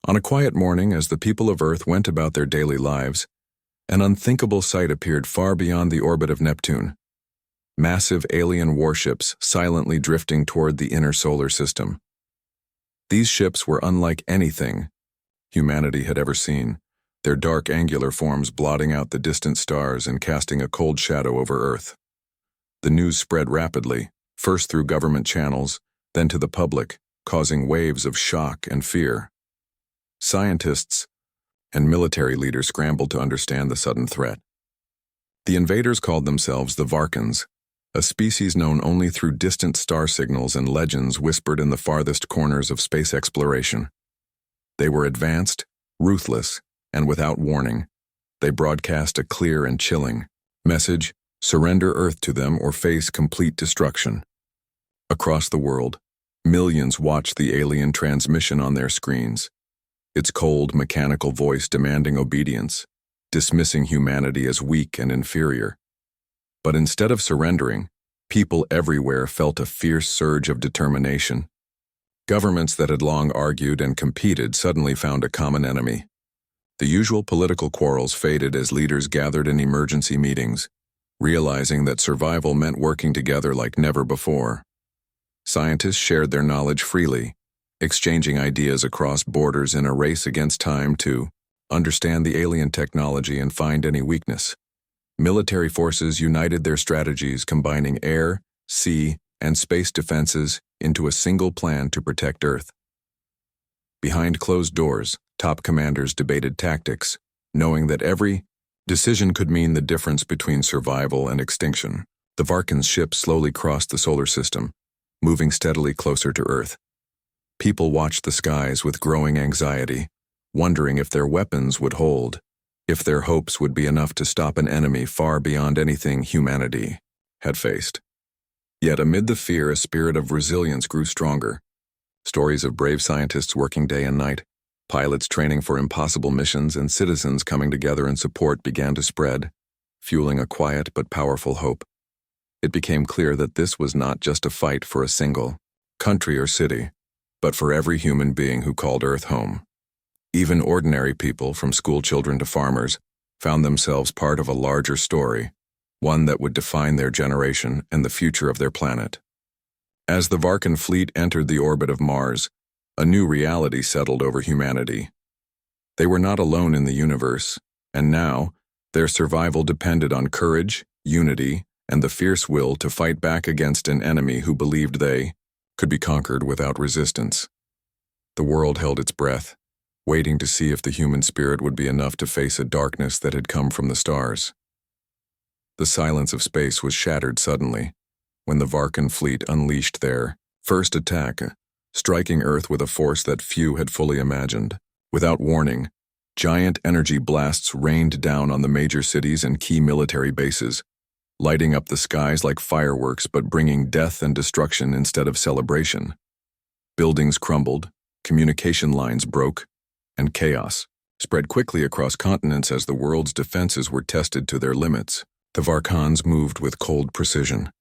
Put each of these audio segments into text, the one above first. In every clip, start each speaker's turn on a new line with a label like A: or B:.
A: On a quiet morning, as the people of Earth went about their daily lives, an unthinkable sight appeared far beyond the orbit of Neptune. Massive alien warships silently drifting toward the inner solar system. These ships were unlike anything humanity had ever seen, their dark angular forms blotting out the distant stars and casting a cold shadow over Earth. The news spread rapidly, first through government channels, then to the public, causing waves of shock and fear. Scientists and military leaders scrambled to understand the sudden threat. The invaders called themselves the Varkans, a species known only through distant star signals and legends whispered in the farthest corners of space exploration. They were advanced, ruthless, and without warning. They broadcast a clear and chilling message: surrender Earth to them or face complete destruction. Across the world, millions watched the alien transmission on their screens, its cold, mechanical voice demanding obedience, dismissing humanity as weak and inferior. But instead of surrendering, people everywhere felt a fierce surge of determination. Governments that had long argued and competed suddenly found a common enemy. The usual political quarrels faded as leaders gathered in emergency meetings, realizing that survival meant working together like never before. Scientists shared their knowledge freely, exchanging ideas across borders in a race against time to understand the alien technology and find any weakness. Military forces united their strategies, combining air, sea, and space defenses into a single plan to protect Earth. Behind closed doors, top commanders debated tactics, knowing that every decision could mean the difference between survival and extinction. The Varkans' ship slowly crossed the solar system, moving steadily closer to Earth. People watched the skies with growing anxiety, wondering if their weapons would hold, if their hopes would be enough to stop an enemy far beyond anything humanity had faced. Yet amid the fear, a spirit of resilience grew stronger. Stories of brave scientists working day and night, pilots training for impossible missions, and citizens coming together in support began to spread, fueling a quiet but powerful hope. It became clear that this was not just a fight for a single country or city, but for every human being who called Earth home. Even ordinary people, from school children to farmers, found themselves part of a larger story, one that would define their generation and the future of their planet. As the Varkan fleet entered the orbit of Mars, a new reality settled over humanity. They were not alone in the universe, and now, their survival depended on courage, unity, and the fierce will to fight back against an enemy who believed they could be conquered without resistance. The world held its breath, waiting to see if the human spirit would be enough to face a darkness that had come from the stars. The silence of space was shattered suddenly, when the Varkan fleet unleashed their first attack, striking Earth with a force that few had fully imagined. Without warning, giant energy blasts rained down on the major cities and key military bases, lighting up the skies like fireworks but bringing death and destruction instead of celebration. Buildings crumbled, communication lines broke, and chaos spread quickly across continents as the world's defenses were tested to their limits. The Varkans moved with cold precision,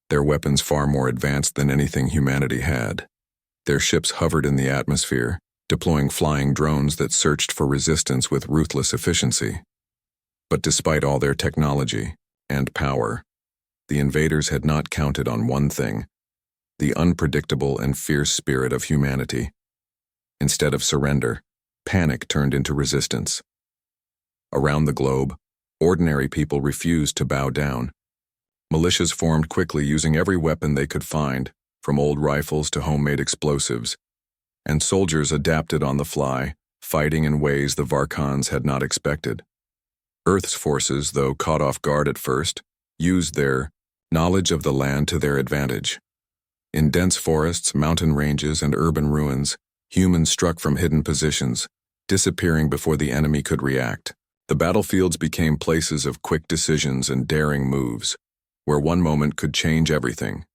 A: their weapons far more advanced than anything humanity had. Their ships hovered in the atmosphere, deploying flying drones that searched for resistance with ruthless efficiency. But despite all their technology and power, the invaders had not counted on one thing: the unpredictable and fierce spirit of humanity. Instead of surrender, panic turned into resistance. Around the globe, ordinary people refused to bow down. Militias formed quickly, using every weapon they could find, from old rifles to homemade explosives, and soldiers adapted on the fly, fighting in ways the Varkans had not expected. Earth's forces, though caught off guard at first, used their knowledge of the land to their advantage. In dense forests, mountain ranges, and urban ruins, humans struck from hidden positions, disappearing before the enemy could react. The battlefields became places of quick decisions and daring moves, where one moment could change everything.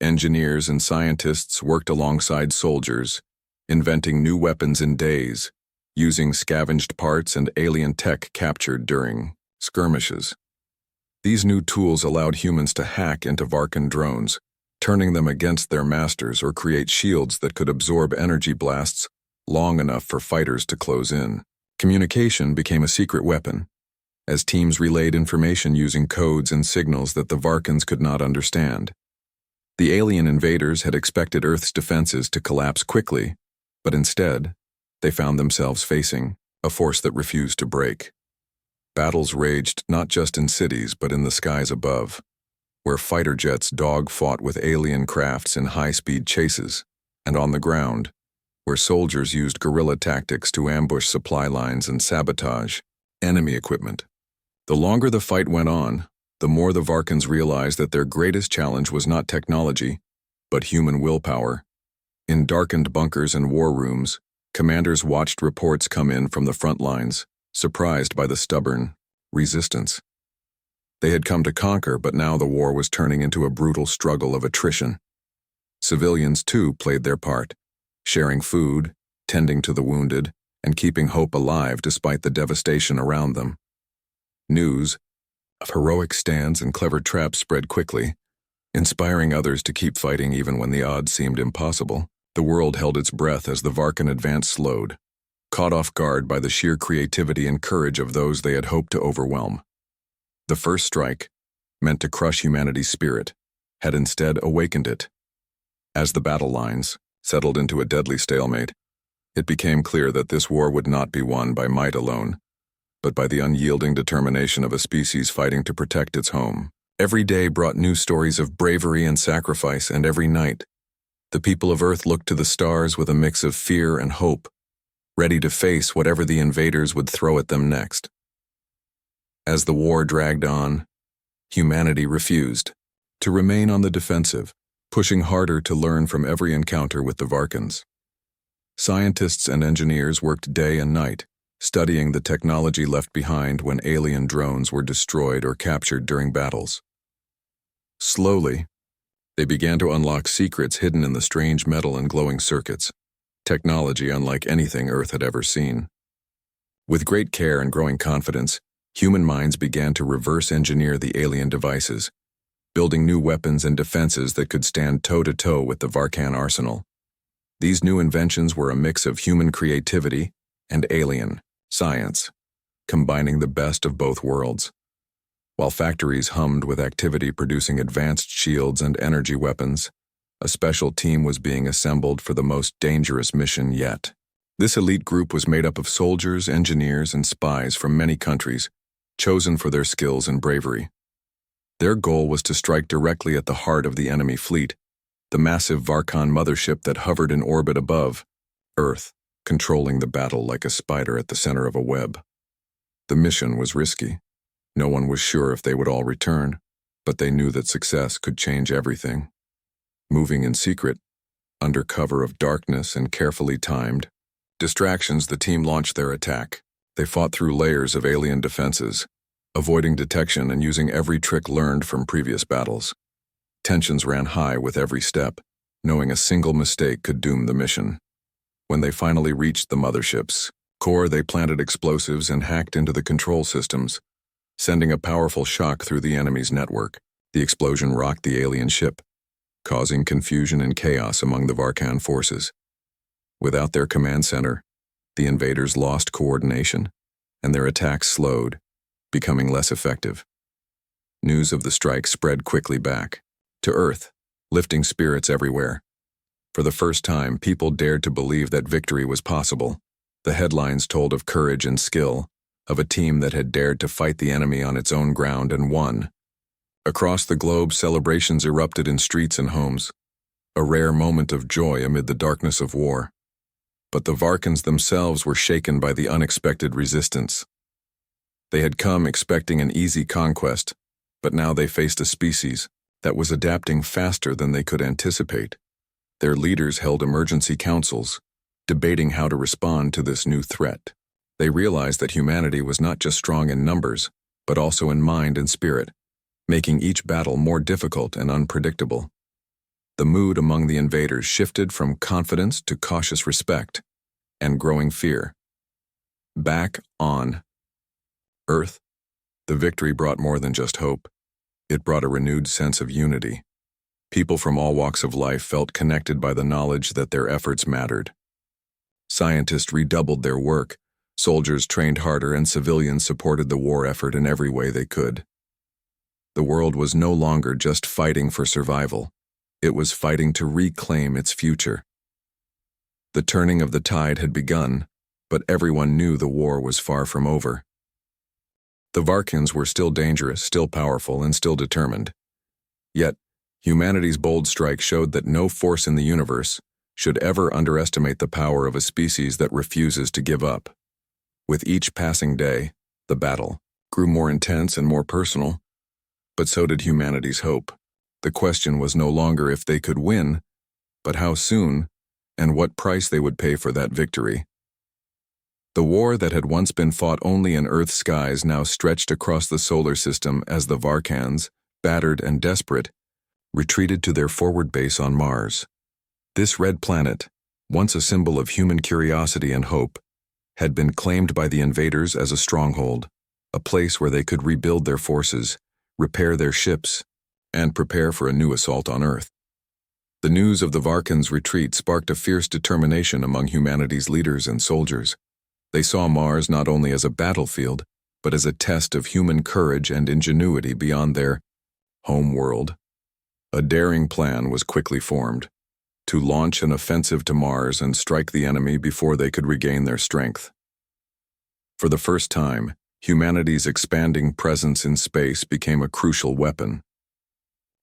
A: Engineers and scientists worked alongside soldiers, inventing new weapons in days, using scavenged parts and alien tech captured during skirmishes. These new tools allowed humans to hack into Varkan drones, turning them against their masters, or create shields that could absorb energy blasts long enough for fighters to close in. Communication became a secret weapon, as teams relayed information using codes and signals that the Varkans could not understand. The alien invaders had expected Earth's defenses to collapse quickly, but instead, they found themselves facing a force that refused to break. Battles raged not just in cities but in the skies above, where fighter jets dog-fought with alien crafts in high-speed chases, and on the ground, where soldiers used guerrilla tactics to ambush supply lines and sabotage enemy equipment. The longer the fight went on, the more the Varkans realized that their greatest challenge was not technology, but human willpower. In darkened bunkers and war rooms, commanders watched reports come in from the front lines, surprised by the stubborn resistance. They had come to conquer, but now the war was turning into a brutal struggle of attrition. Civilians, too, played their part, sharing food, tending to the wounded, and keeping hope alive despite the devastation around them. News of heroic stands and clever traps spread quickly, inspiring others to keep fighting even when the odds seemed impossible. The world held its breath as the Varkan advance slowed, caught off guard by the sheer creativity and courage of those they had hoped to overwhelm. The first strike, meant to crush humanity's spirit, had instead awakened it. As the battle lines settled into a deadly stalemate, it became clear that this war would not be won by might alone, but by the unyielding determination of a species fighting to protect its home. Every day brought new stories of bravery and sacrifice, and every night, the people of Earth looked to the stars with a mix of fear and hope, ready to face whatever the invaders would throw at them next. As the war dragged on, humanity refused to remain on the defensive, pushing harder to learn from every encounter with the Varkans. Scientists and engineers worked day and night, studying the technology left behind when alien drones were destroyed or captured during battles. Slowly, they began to unlock secrets hidden in the strange metal and glowing circuits, technology unlike anything Earth had ever seen. With great care and growing confidence, human minds began to reverse engineer the alien devices, building new weapons and defenses that could stand toe-to-toe with the Varkan arsenal. These new inventions were a mix of human creativity and alien science, combining the best of both worlds. While factories hummed with activity producing advanced shields and energy weapons, a special team was being assembled for the most dangerous mission yet. This elite group was made up of soldiers, engineers, and spies from many countries, chosen for their skills and bravery. Their goal was to strike directly at the heart of the enemy fleet, the massive Varkan mothership that hovered in orbit above Earth, controlling the battle like a spider at the center of a web. The mission was risky. No one was sure if they would all return, but they knew that success could change everything. Moving in secret, under cover of darkness and carefully timed distractions, the team launched their attack. They fought through layers of alien defenses, avoiding detection and using every trick learned from previous battles. Tensions ran high with every step, knowing a single mistake could doom the mission. When they finally reached the mothership's core, they planted explosives and hacked into the control systems, sending a powerful shock through the enemy's network. The explosion rocked the alien ship, causing confusion and chaos among the Varkan forces. Without their command center, the invaders lost coordination, and their attacks slowed, becoming less effective. News of the strike spread quickly back to Earth, lifting spirits everywhere. For the first time, people dared to believe that victory was possible. The headlines told of courage and skill, of a team that had dared to fight the enemy on its own ground and won. Across the globe, celebrations erupted in streets and homes, a rare moment of joy amid the darkness of war. But the Varkans themselves were shaken by the unexpected resistance. They had come expecting an easy conquest, but now they faced a species that was adapting faster than they could anticipate. Their leaders held emergency councils, debating how to respond to this new threat. They realized that humanity was not just strong in numbers, but also in mind and spirit, making each battle more difficult and unpredictable. The mood among the invaders shifted from confidence to cautious respect and growing fear. Back on Earth, the victory brought more than just hope. It brought a renewed sense of unity. People from all walks of life felt connected by the knowledge that their efforts mattered. Scientists redoubled their work, soldiers trained harder, and civilians supported the war effort in every way they could. The world was no longer just fighting for survival. It was fighting to reclaim its future. The turning of the tide had begun, but everyone knew the war was far from over. The Varkans were still dangerous, still powerful, and still determined. Yet, humanity's bold strike showed that no force in the universe should ever underestimate the power of a species that refuses to give up. With each passing day, the battle grew more intense and more personal, but so did humanity's hope. The question was no longer if they could win, but how soon and what price they would pay for that victory. The war that had once been fought only in Earth's skies now stretched across the solar system as the Varkans, battered and desperate, retreated to their forward base on Mars. This red planet, once a symbol of human curiosity and hope, had been claimed by the invaders as a stronghold, a place where they could rebuild their forces, repair their ships, and prepare for a new assault on Earth. The news of the Varkans' retreat sparked a fierce determination among humanity's leaders and soldiers. They saw Mars not only as a battlefield, but as a test of human courage and ingenuity beyond their home world. A daring plan was quickly formed: to launch an offensive to Mars and strike the enemy before they could regain their strength. For the first time, humanity's expanding presence in space became a crucial weapon.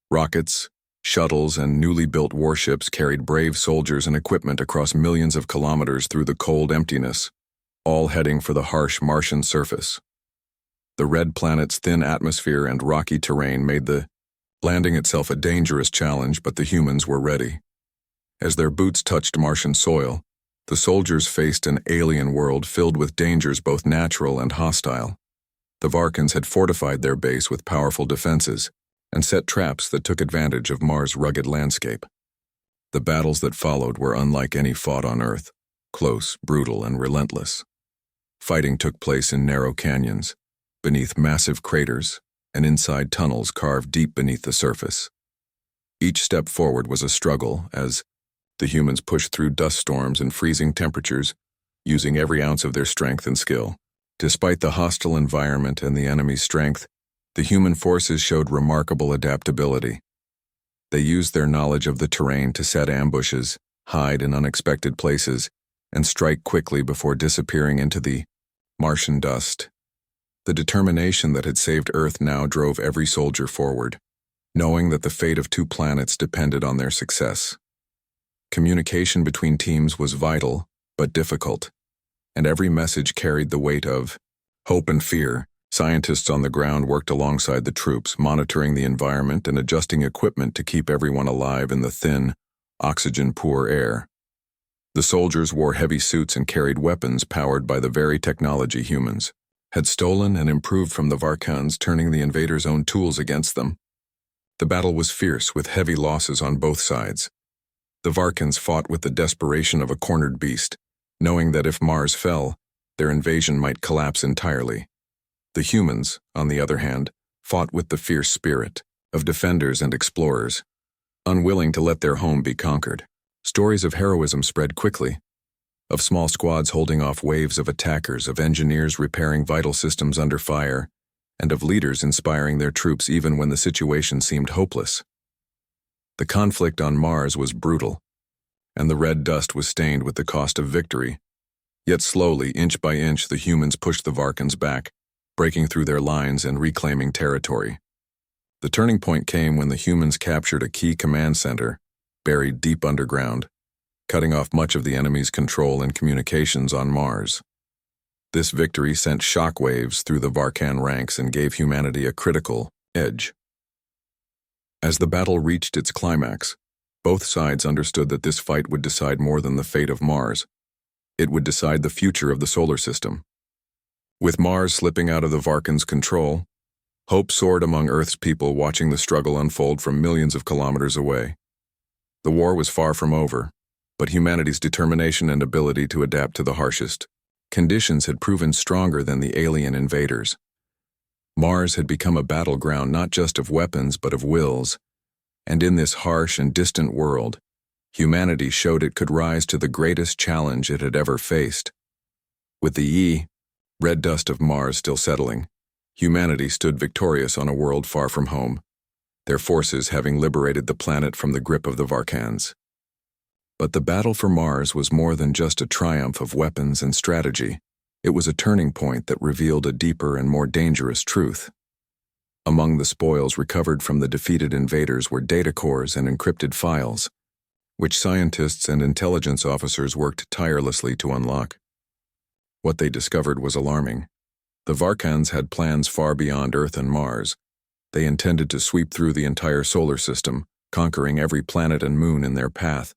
A: Rockets, shuttles, and newly built warships carried brave soldiers and equipment across millions of kilometers through the cold emptiness, all heading for the harsh Martian surface. The red planet's thin atmosphere and rocky terrain made the landing itself a dangerous challenge, but the humans were ready. As their boots touched Martian soil, the soldiers faced an alien world filled with dangers both natural and hostile. The Varkans had fortified their base with powerful defenses and set traps that took advantage of Mars' rugged landscape. The battles that followed were unlike any fought on Earth, close, brutal, and relentless. Fighting took place in narrow canyons, beneath massive craters, and inside tunnels carved deep beneath the surface. Each step forward was a struggle as the humans pushed through dust storms and freezing temperatures, using every ounce of their strength and skill. Despite the hostile environment and the enemy's strength, the human forces showed remarkable adaptability. They used their knowledge of the terrain to set ambushes, hide in unexpected places, and strike quickly before disappearing into the Martian dust. The determination that had saved Earth now drove every soldier forward, knowing that the fate of two planets depended on their success. Communication between teams was vital, but difficult, and every message carried the weight of hope and fear. Scientists on the ground worked alongside the troops, monitoring the environment and adjusting equipment to keep everyone alive in the thin, oxygen-poor air. The soldiers wore heavy suits and carried weapons powered by the very technology humans had stolen and improved from the Varkans, turning the invaders' own tools against them. The battle was fierce, with heavy losses on both sides. The Varkans fought with the desperation of a cornered beast, knowing that if Mars fell, their invasion might collapse entirely. The humans, on the other hand, fought with the fierce spirit of defenders and explorers, unwilling to let their home be conquered. Stories of heroism spread quickly, of small squads holding off waves of attackers, of engineers repairing vital systems under fire, and of leaders inspiring their troops even when the situation seemed hopeless. The conflict on Mars was brutal, and the red dust was stained with the cost of victory. Yet slowly, inch by inch, the humans pushed the Varkans back, breaking through their lines and reclaiming territory. The turning point came when the humans captured a key command center, buried deep underground, cutting off much of the enemy's control and communications on Mars. This victory sent shockwaves through the Varkan ranks and gave humanity a critical edge. As the battle reached its climax, both sides understood that this fight would decide more than the fate of Mars. It would decide the future of the solar system. With Mars slipping out of the Varkans' control, hope soared among Earth's people watching the struggle unfold from millions of kilometers away. The war was far from over, but humanity's determination and ability to adapt to the harshest conditions had proven stronger than the alien invaders. Mars had become a battleground not just of weapons but of wills, and in this harsh and distant world, Humanity showed it could rise to the greatest challenge it had ever faced. With the red dust of Mars still settling, humanity stood victorious on a world far from home, their forces having liberated the planet from the grip of the Varkans. But the battle for Mars was more than just a triumph of weapons and strategy. It was a turning point that revealed a deeper and more dangerous truth. Among the spoils recovered from the defeated invaders were data cores and encrypted files, which scientists and intelligence officers worked tirelessly to unlock. What they discovered was alarming. The Varkans had plans far beyond Earth and Mars. They intended to sweep through the entire solar system, conquering every planet and moon in their path,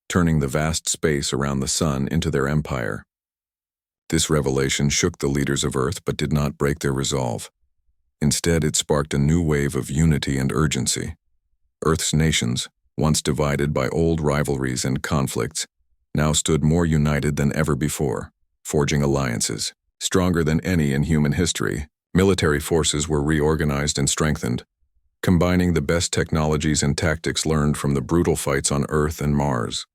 A: turning the vast space around the sun into their empire. This revelation shook the leaders of Earth but did not break their resolve. Instead, it sparked a new wave of unity and urgency. Earth's nations, once divided by old rivalries and conflicts, now stood more united than ever before, forging alliances stronger than any in human history. Military forces were reorganized and strengthened, combining the best technologies and tactics learned from the brutal fights on Earth and Mars.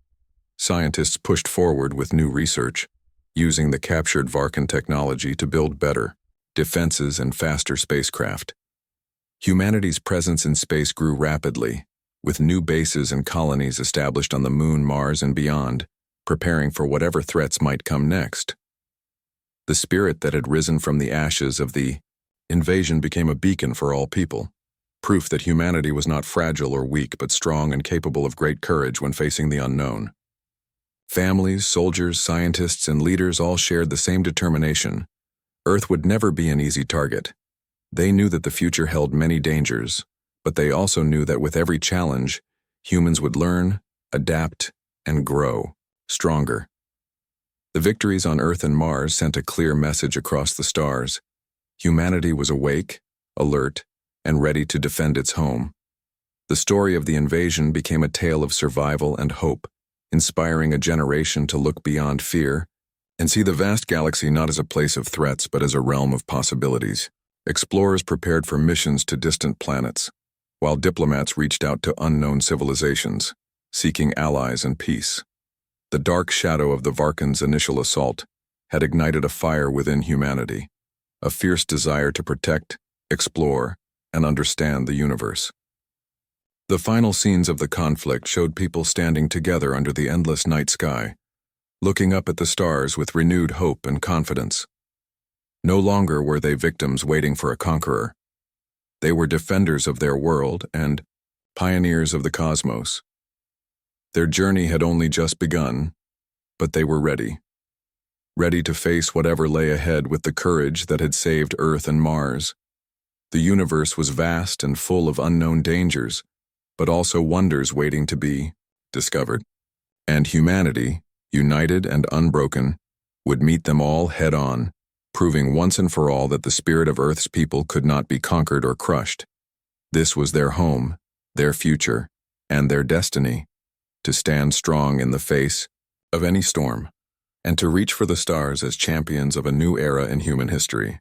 A: Scientists pushed forward with new research, using the captured Varkan technology to build better defenses and faster spacecraft. Humanity's presence in space grew rapidly, with new bases and colonies established on the Moon, Mars, and beyond, preparing for whatever threats might come next. The spirit that had risen from the ashes of the invasion became a beacon for all people, proof that humanity was not fragile or weak but strong and capable of great courage when facing the unknown. Families, soldiers, scientists, and leaders all shared the same determination. Earth would never be an easy target. They knew that the future held many dangers, but they also knew that with every challenge, humans would learn, adapt, and grow stronger. The victories on Earth and Mars sent a clear message across the stars. Humanity was awake, alert, and ready to defend its home. The story of the invasion became a tale of survival and hope, inspiring a generation to look beyond fear and see the vast galaxy not as a place of threats but as a realm of possibilities. Explorers prepared for missions to distant planets, while diplomats reached out to unknown civilizations, seeking allies and peace. The dark shadow of the Varkans' initial assault had ignited a fire within humanity, a fierce desire to protect, explore, and understand the universe. The final scenes of the conflict showed people standing together under the endless night sky, looking up at the stars with renewed hope and confidence. No longer were they victims waiting for a conqueror. They were defenders of their world and pioneers of the cosmos. Their journey had only just begun, but they were ready to face whatever lay ahead with the courage that had saved Earth and Mars. The universe was vast and full of unknown dangers, but also wonders waiting to be discovered. And humanity, united and unbroken, would meet them all head-on, proving once and for all that the spirit of Earth's people could not be conquered or crushed. This was their home, their future, and their destiny, to stand strong in the face of any storm, and to reach for the stars as champions of a new era in human history.